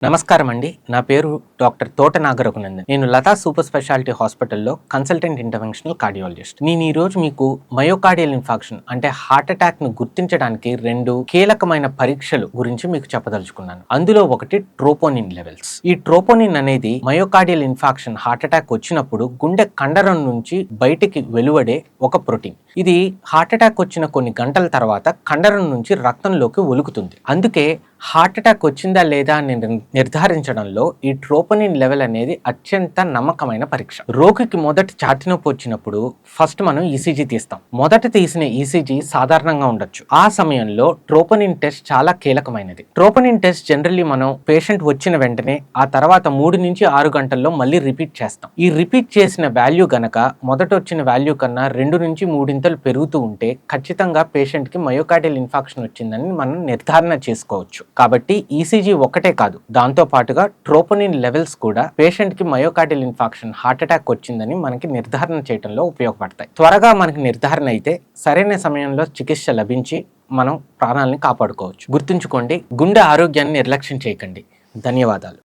నమస్కారం అండి. నా పేరు డాక్టర్ తోట నాగరఘునందన్. నేను లతా సూపర్ స్పెషాలిటీ హాస్పిటల్లో కన్సల్టెంట్ ఇంటర్వెన్షనల్ కార్డియాలజిస్ట్. నేను ఈ రోజు మీకు మయోకార్డియల్ ఇన్ఫాక్షన్ అంటే హార్ట్ అటాక్ ను గుర్తించడానికి రెండు కీలకమైన పరీక్షలు గురించి మీకు చెప్పదలుచుకున్నాను. అందులో ఒకటి ట్రోపోనిన్ లెవెల్స్. ఈ ట్రోపోనిన్ అనేది మయోకార్డియల్ ఇన్ఫాక్షన్ హార్ట్ అటాక్ వచ్చినప్పుడు గుండె కండరం నుంచి బయటికి వెలువడే ఒక ప్రోటీన్. ఇది హార్ట్ అటాక్ వచ్చిన కొన్ని గంటల తర్వాత కండరం నుంచి రక్తంలోకి ఒలుకుతుంది. అందుకే హార్ట్ అటాక్ వచ్చిందా లేదా అని నిర్ధారించడంలో ఈ ట్రోపోనిన్ లెవెల్ అనేది అత్యంత నమ్మకమైన పరీక్ష. రోగికి మొదటి ఛాతీ నొప్పి వచ్చినప్పుడు ఫస్ట్ మనం ఈసీజీ తీస్తాం. మొదట తీసిన ఈసీజీ సాధారణంగా ఉండొచ్చు. ఆ సమయంలో ట్రోపోనిన్ టెస్ట్ చాలా కీలకమైనది. ట్రోపోనిన్ టెస్ట్ జనరల్లీ మనం పేషెంట్ వచ్చిన వెంటనే ఆ తర్వాత 3 నుంచి 6 గంటల్లో మళ్ళీ రిపీట్ చేస్తాం. ఈ రిపీట్ చేసిన వాల్యూ గనక మొదట వచ్చిన వాల్యూ కన్నా 2 నుంచి 3 పెరుగుతూ ఉంటే ఖచ్చితంగా పేషెంట్ కి మయోకార్డియల్ ఇన్ఫాక్షన్ వచ్చిందని మనం నిర్ధారణ చేసుకోవచ్చు. కాబట్టి ఈసీజీ ఒక్కటే కాదు, దాంతో పాటుగా ట్రోపోనిన్ లెవెల్స్ కూడా పేషెంట్ కి మయోకార్డియల్ ఇన్ఫాక్షన్ హార్ట్ అటాక్ వచ్చిందని మనకి నిర్ధారణ చేయడంలో ఉపయోగపడతాయి. త్వరగా మనకి నిర్ధారణ అయితే సరైన సమయంలో చికిత్స లభించి మనం ప్రాణాలను కాపాడుకోవచ్చు. గుర్తుంచుకోండి, గుండె ఆరోగ్యాన్ని నిర్లక్ష్యం చేయకండి. ధన్యవాదాలు.